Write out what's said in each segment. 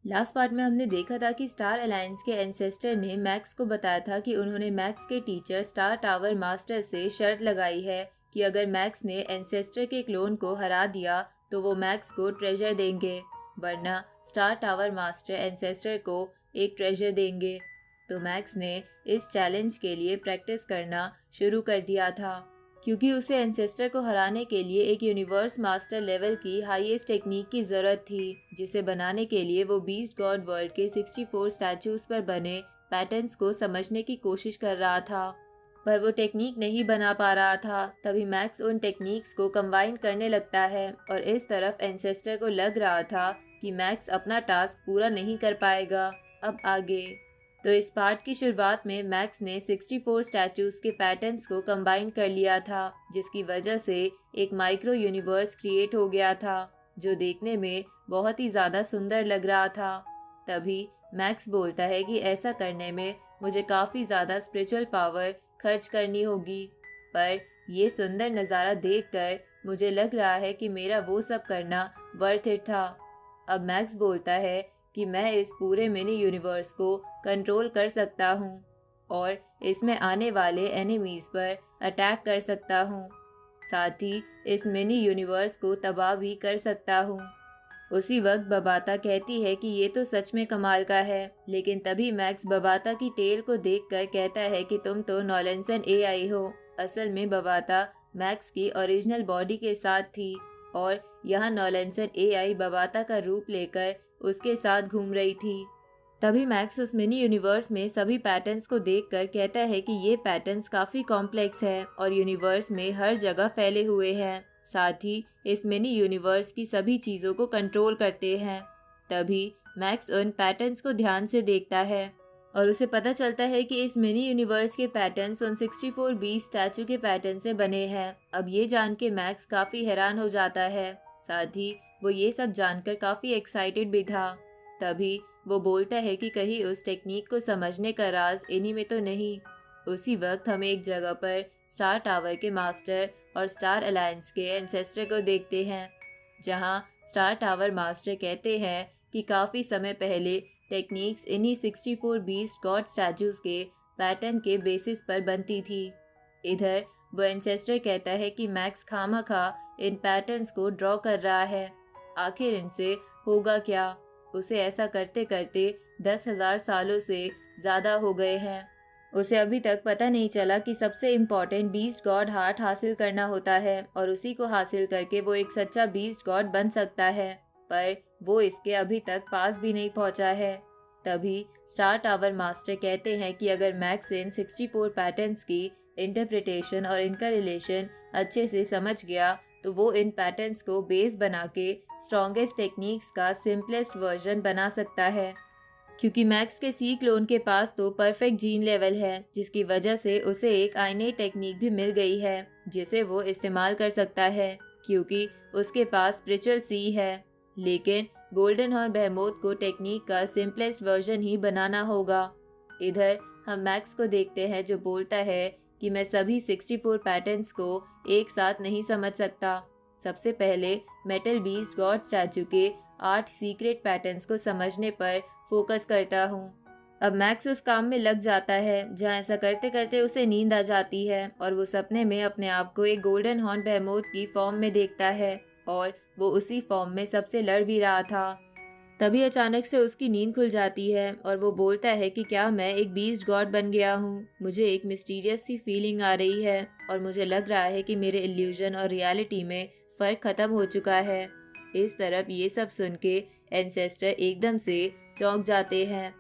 Last part में हमने देखा था कि स्टार अलायंस के एंसेस्टर ने मैक्स को बताया था कि उन्होंने मैक्स के टीचर स्टार टावर मास्टर से शर्त लगाई है कि अगर मैक्स ने एंसेस्टर के क्लोन को हरा दिया तो वो मैक्स को ट्रेजर देंगे, वरना स्टार टावर मास्टर एंसेस्टर को एक ट्रेजर देंगे। तो मैक्स ने इस चैलेंज के लिए प्रैक्टिस करना शुरू कर दिया था, क्योंकि उसे एंसेस्टर को हराने के लिए एक यूनिवर्स मास्टर लेवल की हाईएस्ट टेक्निक की ज़रूरत थी, जिसे बनाने के लिए वो बीस्ट गॉड वर्ल्ड के 64 स्टैचूज पर बने पैटर्न्स को समझने की कोशिश कर रहा था, पर वो टेक्निक नहीं बना पा रहा था। तभी मैक्स उन टेक्निक्स को कंबाइन करने लगता है और इस तरफ एंसेस्टर को लग रहा था कि मैक्स अपना टास्क पूरा नहीं कर पाएगा। अब आगे तो इस पार्ट की शुरुआत में मैक्स ने 64 स्टैचूज के पैटर्न्स को कंबाइन कर लिया था, जिसकी वजह से एक माइक्रो यूनिवर्स क्रिएट हो गया था जो देखने में बहुत ही ज़्यादा सुंदर लग रहा था। तभी मैक्स बोलता है कि ऐसा करने में मुझे काफ़ी ज़्यादा स्पिरिचुअल पावर खर्च करनी होगी, पर ये सुंदर नज़ारा देखकर मुझे लग रहा है कि मेरा वो सब करना वर्थ इट था। अब मैक्स बोलता है कि मैं इस पूरे मिनी यूनिवर्स को कंट्रोल कर सकता हूँ और इसमें आने वाले एनिमीज पर अटैक कर सकता हूँ, साथ ही इस मिनी यूनिवर्स को तबाह भी कर सकता हूँ। उसी वक्त बबाता कहती है कि ये तो सच में कमाल का है, लेकिन तभी मैक्स बबाता की टेल को देखकर कहता है कि तुम तो नॉलेंसन एआई हो। असल में बबाता मैक्स की ओरिजिनल बॉडी के साथ थी और यहाँ नॉलेंसन एआई बबाता का रूप लेकर उसके साथ घूम रही थी। तभी मैक्स उस मिनी यूनिवर्स में सभी पैटर्न्स को देखकर कहता है कि ये पैटर्न्स काफ़ी कॉम्प्लेक्स है और यूनिवर्स में हर जगह फैले हुए हैं, साथ ही इस मिनी यूनिवर्स की सभी चीज़ों को कंट्रोल करते हैं। तभी मैक्स उन पैटर्न्स को ध्यान से देखता है और उसे पता चलता है कि इस मिनी यूनिवर्स के पैटर्न्स उन 64 बीस्ट स्टैचू के पैटर्न से बने हैं। अब ये जान के मैक्स काफ़ी हैरान हो जाता है, साथ ही वो ये सब जानकर काफ़ी एक्साइटेड भी था। तभी वो बोलता है कि कहीं उस टेक्निक को समझने का राज इन्हीं में तो नहीं। उसी वक्त हम एक जगह पर स्टार टावर के मास्टर और स्टार अलायंस के एंसेस्टर को देखते हैं, जहां स्टार टावर मास्टर कहते हैं कि काफ़ी समय पहले टेक्निक्स इन्हीं 64 बीस्ट गॉड स्टैचूज के पैटर्न के बेसिस पर बनती थी। इधर वो एंसेस्टर कहता है कि मैक्स खामखा इन पैटर्न्स को ड्रॉ कर रहा है, आखिर इनसे होगा क्या। उसे ऐसा करते करते 10,000 सालों से ज़्यादा हो गए हैं। उसे अभी तक पता नहीं चला कि सबसे इम्पॉर्टेंट बीस्ट गॉड हार्ट हासिल करना होता है और उसी को हासिल करके वो एक सच्चा बीस्ट गॉड बन सकता है, पर वो इसके अभी तक पास भी नहीं पहुंचा है। तभी स्टार टावर मास्टर कहते हैं कि अगर मैक्स इन 64 पैटर्न्स की इंटरप्रिटेशन और इनका रिलेशन अच्छे से समझ गया तो वो इन पैटर्न्स को बेस बना के स्ट्रॉन्गेस्ट टेक्निक्स का सिंपलेस्ट वर्जन बना सकता है, क्योंकि मैक्स के सी क्लोन के पास तो परफेक्ट जीन लेवल है, जिसकी वजह से उसे एक आईने टेक्निक भी मिल गई है जिसे वो इस्तेमाल कर सकता है, क्योंकि उसके पास स्पिरिचुअल सी है। लेकिन गोल्डन हॉर्न बेहेमोथ को टेक्निक का सिंपलेस्ट वर्जन ही बनाना होगा। इधर हम मैक्स को देखते हैं जो बोलता है कि मैं सभी 64 पैटर्न्स को एक साथ नहीं समझ सकता। सबसे पहले मेटल बीस्ट गॉड स्टैचू के 8 सीक्रेट पैटर्न्स को समझने पर फोकस करता हूँ। अब मैक्स उस काम में लग जाता है, जहाँ ऐसा करते करते उसे नींद आ जाती है और वो सपने में अपने आप को एक गोल्डन हॉर्न बेहेमोथ की फॉर्म में देखता है और वो उसी फॉर्म में सबसे लड़ भी रहा था। तभी अचानक से उसकी नींद खुल जाती है और वो बोलता है कि क्या मैं एक बीस्ट गॉड बन गया हूँ। मुझे एक मिस्टीरियस सी फीलिंग आ रही है और मुझे लग रहा है कि मेरे इल्यूजन और रियलिटी में फ़र्क ख़त्म हो चुका है। इस तरफ ये सब सुन के एंसेस्टर एकदम से चौंक जाते हैं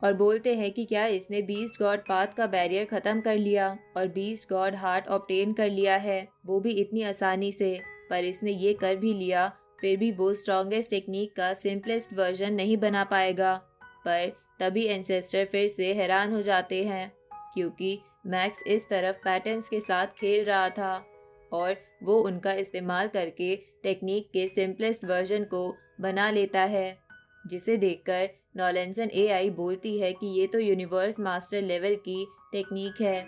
और बोलते हैं कि क्या इसने बीस्ट गॉड पाथ का बैरियर ख़त्म कर लिया और बीस्ट गॉड हार्ट ऑब्टेन कर लिया है, वो भी इतनी आसानी से। पर इसने ये कर भी लिया, फिर भी वो स्ट्रॉन्गेस्ट टेक्निक का सिंपलेस्ट वर्जन नहीं बना पाएगा। पर तभी एंसेस्टर फिर से हैरान हो जाते हैं, क्योंकि मैक्स इस तरफ पैटर्न्स के साथ खेल रहा था और वो उनका इस्तेमाल करके टेक्निक के सिंपलेस्ट वर्जन को बना लेता है, जिसे देखकर नॉलेंसन एआई बोलती है कि ये तो यूनिवर्स मास्टर लेवल की टेक्निक है।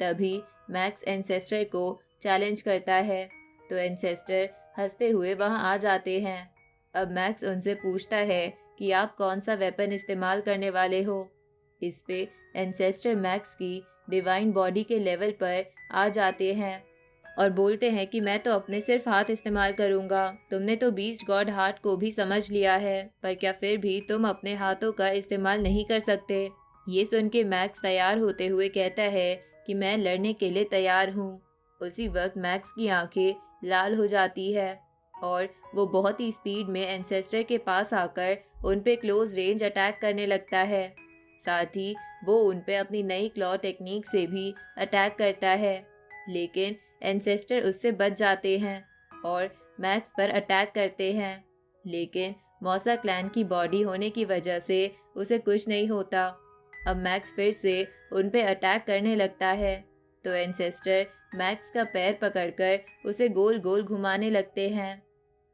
तभी मैक्स एंसेस्टर को चैलेंज करता है, तो एंसेस्टर हंसते हुए वहां आ जाते हैं। अब मैक्स उनसे पूछता है कि कि आप कौन सा वेपन इस्तेमाल करने वाले हो। इस पे एंसेस्टर मैक्स की डिवाइन बॉडी के लेवल पर आ जाते हैं और बोलते हैं कि मैं तो अपने सिर्फ हाथ इस्तेमाल करूंगा। तुमने तो बीस्ट गॉड हार्ट को भी समझ लिया है, पर क्या फिर भी तुम अपने हाथों का इस्तेमाल नहीं कर सकते। ये सुन के मैक्स तैयार होते हुए कहता है कि मैं लड़ने के लिए तैयार हूँ। उसी वक्त मैक्स की आंखें लाल हो जाती है और वो बहुत ही स्पीड में एंसेस्टर के पास आकर उन पे क्लोज रेंज अटैक करने लगता है। साथ ही वो उन पे अपनी नई क्लॉ टेक्निक से भी अटैक करता है, लेकिन एंसेस्टर उससे बच जाते हैं और मैक्स पर अटैक करते हैं। लेकिन मौसा क्लैन की बॉडी होने की वजह से उसे कुछ नहीं होता। अब मैक्स फिर से उन पे अटैक करने लगता है, तो एंसेस्टर मैक्स का पैर पकड़कर उसे गोल गोल घुमाने लगते हैं।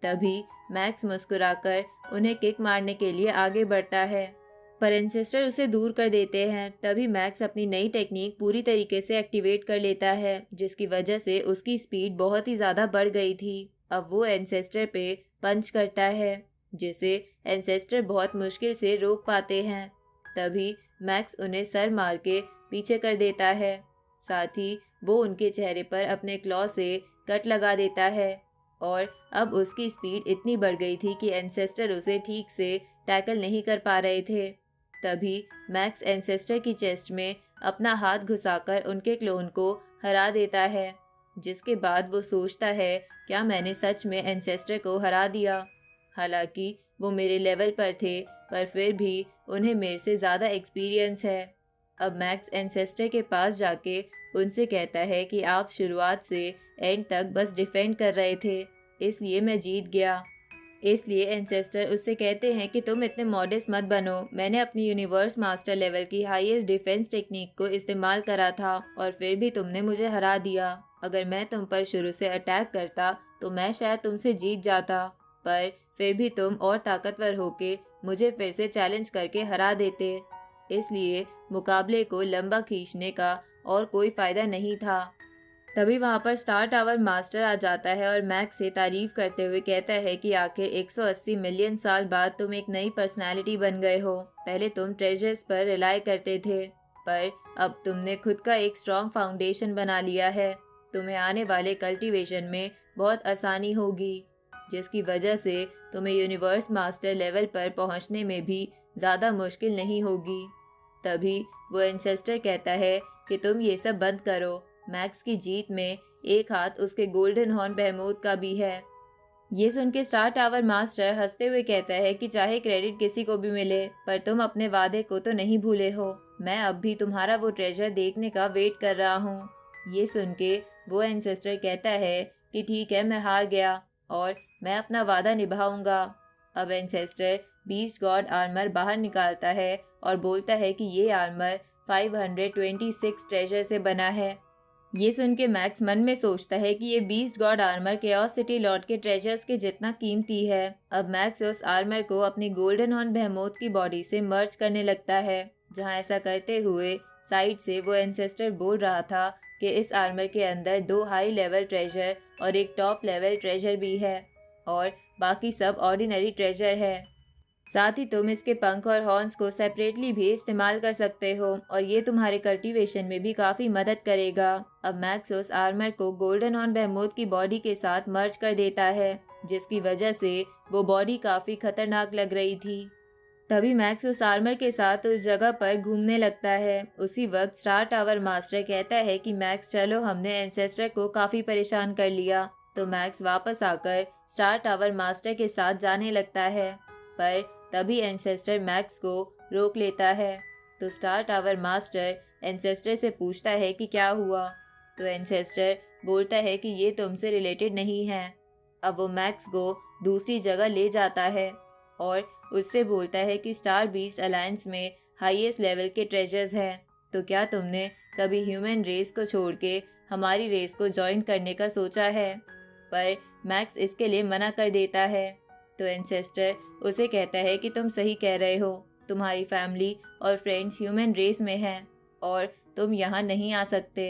तभी मैक्स मुस्कुराकर उन्हें किक मारने के लिए आगे बढ़ता है, पर एंसेस्टर उसे दूर कर देते हैं। तभी मैक्स अपनी नई टेक्निक पूरी तरीके से एक्टिवेट कर लेता है, जिसकी वजह से उसकी स्पीड बहुत ही ज़्यादा बढ़ गई थी। अब वो एंसेस्टर पे पंच करता है, जिसे एंसेस्टर बहुत मुश्किल से रोक पाते हैं। तभी मैक्स उन्हें सर मार के पीछे कर देता है। साथ ही वो उनके चेहरे पर अपने क्लॉ से कट लगा देता है और अब उसकी स्पीड इतनी बढ़ गई थी कि एंसेस्टर उसे ठीक से टैकल नहीं कर पा रहे थे। तभी मैक्स एंसेस्टर की चेस्ट में अपना हाथ घुसाकर उनके क्लोन को हरा देता है, जिसके बाद वो सोचता है क्या मैंने सच में एंसेस्टर को हरा दिया। हालांकि वो मेरे लेवल पर थे, पर फिर भी उन्हें मेरे से ज़्यादा एक्सपीरियंस है। अब मैक्स एंसेस्टर के पास जाके उनसे कहता है कि आप शुरुआत से एंड तक बस डिफेंड कर रहे थे, इसलिए मैं जीत गया। इसलिए एंसेस्टर उससे कहते हैं कि तुम इतने मॉडेस्ट मत बनो। मैंने अपनी यूनिवर्स मास्टर लेवल की हाईएस्ट डिफेंस टेक्निक को इस्तेमाल करा था और फिर भी तुमने मुझे हरा दिया। अगर मैं तुम पर शुरू से अटैक करता तो मैं शायद तुमसे जीत जाता, पर फिर भी तुम और ताकतवर होके मुझे फिर से चैलेंज करके हरा देते। इसलिए मुकाबले को लंबा खींचने का और कोई फ़ायदा नहीं था। तभी वहाँ पर स्टार टावर मास्टर आ जाता है और मैक्स से तारीफ करते हुए कहता है कि आखिर 180 मिलियन साल बाद तुम एक नई पर्सनालिटी बन गए हो। पहले तुम ट्रेजर्स पर रिलाय करते थे, पर अब तुमने खुद का एक स्ट्रॉन्ग फाउंडेशन बना लिया है। तुम्हें आने वाले कल्टीवेशन में बहुत आसानी होगी, जिसकी वजह से तुम्हें यूनिवर्स मास्टर लेवल पर पहुँचने में भी ज़्यादा मुश्किल नहीं होगी। तभी वो एंसेस्टर कहता है कि तुम ये सब बंद करो। मैक्स की जीत में एक हाथ उसके गोल्डन हॉर्न बहमूद का भी है। ये सुन के स्टार टावर मास्टर हंसते हुए कहता है कि चाहे क्रेडिट किसी को भी मिले, पर तुम अपने वादे को तो नहीं भूले हो। मैं अब भी तुम्हारा वो ट्रेजर देखने का वेट कर रहा हूँ। ये सुन के वो एंसेस्टर कहता है कि ठीक है, मैं हार गया और मैं अपना वादा निभाऊंगा। अब एंसेस्टर बीस्ट गॉड आर्मर बाहर निकालता है और बोलता है कि ये आर्मर 526 ट्रेजर से बना है। ये सुन के मैक्स मन में सोचता है कि ये beast God armour chaos city Lord के ट्रेजर्स के जितना कीमती है। अब मैक्स उस आर्मर को अपनी गोल्डन हॉर्न बेहेमोथ की बॉडी से मर्ज करने लगता है, जहां ऐसा करते हुए साइड से वो एंसेस्टर बोल रहा था कि इस आर्मर के अंदर 2 हाई लेवल ट्रेजर और एक टॉप लेवल ट्रेजर भी है और बाकी सब ऑर्डिनरी ट्रेजर है। साथ ही तुम इसके पंख और हॉर्न्स को सेपरेटली भी इस्तेमाल कर सकते हो और ये तुम्हारे कल्टीवेशन में भी काफ़ी मदद करेगा। अब मैक्स उस आर्मर को गोल्डन हॉर्न बेहेमोथ की बॉडी के साथ मर्ज कर देता है, जिसकी वजह से वो बॉडी काफ़ी खतरनाक लग रही थी। तभी मैक्स उस आर्मर के साथ उस जगह पर घूमने लगता है। उसी वक्त स्टार टावर मास्टर कहता है कि मैक्स चलो, हमने एंसेस्टर को काफ़ी परेशान कर लिया। तो मैक्स वापस आकर स्टार टावर मास्टर के साथ जाने लगता है, पर तभी एंसेस्टर मैक्स को रोक लेता है। तो स्टार टावर मास्टर एंसेस्टर से पूछता है कि क्या हुआ। तो एंसेस्टर बोलता है कि ये तुमसे रिलेटेड नहीं है। अब वो मैक्स को दूसरी जगह ले जाता है और उससे बोलता है कि स्टार बीस्ट अलायंस में हाईएस्ट लेवल के ट्रेजर्स हैं, तो क्या तुमने कभी ह्यूमन रेस को छोड़ के हमारी रेस को ज्वाइन करने का सोचा है। पर मैक्स इसके लिए मना कर देता है। तो एंसेस्टर उसे कहता है कि तुम सही कह रहे हो, तुम्हारी फैमिली और फ्रेंड्स ह्यूमन रेस में हैं और तुम यहाँ नहीं आ सकते।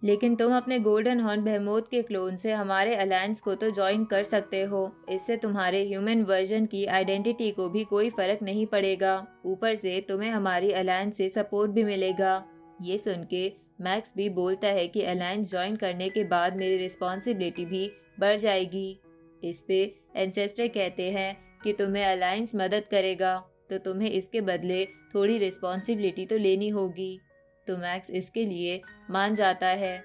लेकिन तुम अपने गोल्डन हॉर्न बेहेमोथ के क्लोन से हमारे अलायंस को तो ज्वाइन कर सकते हो। इससे तुम्हारे ह्यूमन वर्जन की आइडेंटिटी को भी कोई फर्क नहीं पड़ेगा। ऊपर से तुम्हें हमारी अलायंस से सपोर्ट भी मिलेगा। ये सुन के मैक्स भी बोलता है कि अलायंस ज्वाइन करने के बाद मेरी रिस्पॉन्सिबिलिटी भी बढ़ जाएगी। इस पे एंसेस्टर कहते हैं कि तुम्हें अलायंस मदद करेगा, तो तुम्हें इसके बदले थोड़ी रिस्पॉन्सिबिलिटी तो लेनी होगी। तो मैक्स इसके लिए मान जाता है।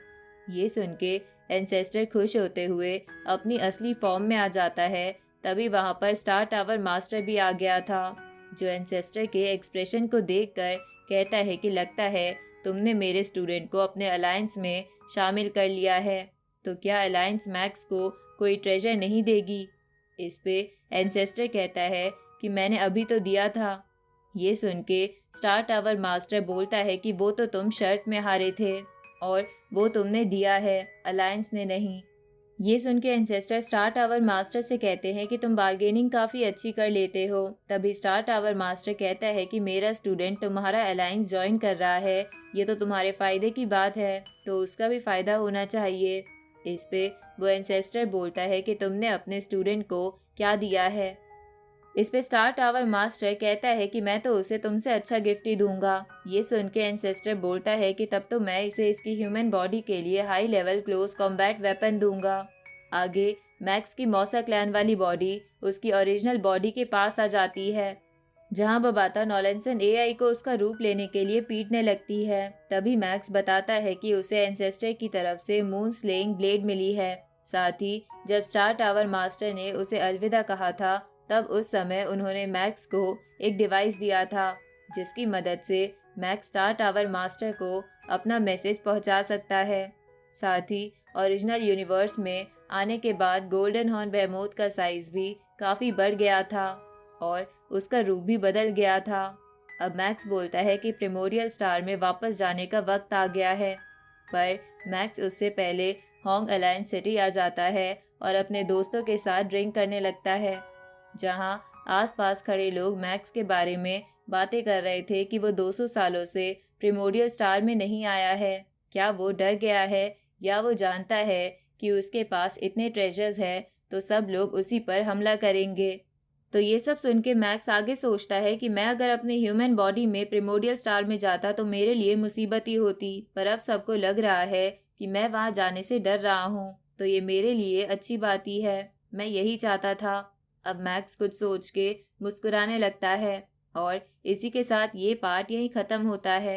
ये सुन के एंसेस्टर खुश होते हुए अपनी असली फॉर्म में आ जाता है। तभी वहाँ पर स्टार टावर मास्टर भी आ गया था, जो एंसेस्टर के एक्सप्रेशन को देखकर कहता है कि लगता है तुमने मेरे स्टूडेंट को अपने अलायंस में शामिल कर लिया है, तो क्या अलायंस मैक्स को कोई ट्रेजर नहीं देगी? इस पे एंसेस्टर कहता है कि मैंने अभी तो दिया था। ये सुन के स्टार टावर मास्टर बोलता है कि वो तो तुम शर्त में हारे थे और वो तुमने दिया है, अलायंस ने नहीं। ये सुन के एंसेस्टर स्टार टावर मास्टर से कहते हैं कि तुम बार्गेनिंग काफ़ी अच्छी कर लेते हो। तभी स्टार टावर मास्टर कहता है कि मेरा स्टूडेंट तुम्हारा अलायंस ज्वाइन कर रहा है, ये तो तुम्हारे फ़ायदे की बात है, तो उसका भी फ़ायदा होना चाहिए। इस पे वो एंसेस्टर बोलता है कि तुमने अपने स्टूडेंट को क्या दिया है। इस पे स्टार टावर मास्टर कहता है कि मैं तो उसे तुमसे अच्छा गिफ्ट ही दूंगा। ये सुन के एंसेस्टर बोलता है कि तब तो मैं इसे इसकी ह्यूमन बॉडी के लिए high level close combat weapon दूंगा। आगे मैक्स की मौसा क्लैन वाली बॉडी उसकी ओरिजिनल बॉडी के पास आ जाती है, जहां बबाता नॉलेंसन एआई को उसका रूप लेने के लिए पीटने लगती है। तभी मैक्स बताता है कि उसे एंसेस्टर की तरफ से मून स्लेइंग ब्लेड मिली है। साथ ही जब स्टार टावर मास्टर ने उसे अलविदा कहा था, तब उस समय उन्होंने मैक्स को एक डिवाइस दिया था, जिसकी मदद से मैक्स स्टार टावर मास्टर को अपना मैसेज पहुंचा सकता है। साथ ही ओरिजिनल यूनिवर्स में आने के बाद गोल्डन हॉर्न बेहेमोथ का साइज भी काफ़ी बढ़ गया था और उसका रूप भी बदल गया था। अब मैक्स बोलता है कि प्रिमोरियल स्टार में वापस जाने का वक्त आ गया है, पर मैक्स उससे पहले होंग अलायंस सिटी आ जाता है और अपने दोस्तों के साथ ड्रिंक करने लगता है, जहां आसपास खड़े लोग मैक्स के बारे में बातें कर रहे थे कि वो 200 सालों से प्रिमोरियल स्टार में नहीं आया है। क्या वो डर गया है या वो जानता है कि उसके पास इतने ट्रेजर्स हैं तो सब लोग उसी पर हमला करेंगे। तो ये सब सुन के मैक्स आगे सोचता है कि मैं अगर अपने ह्यूमन बॉडी में प्रिमोडियल स्टार में जाता तो मेरे लिए मुसीबत ही होती, पर अब सबको लग रहा है कि मैं वहां जाने से डर रहा हूँ, तो ये मेरे लिए अच्छी बात ही है। मैं यही चाहता था। अब मैक्स कुछ सोच के मुस्कुराने लगता है और इसी के साथ ये पार्ट यहीं ख़त्म होता है।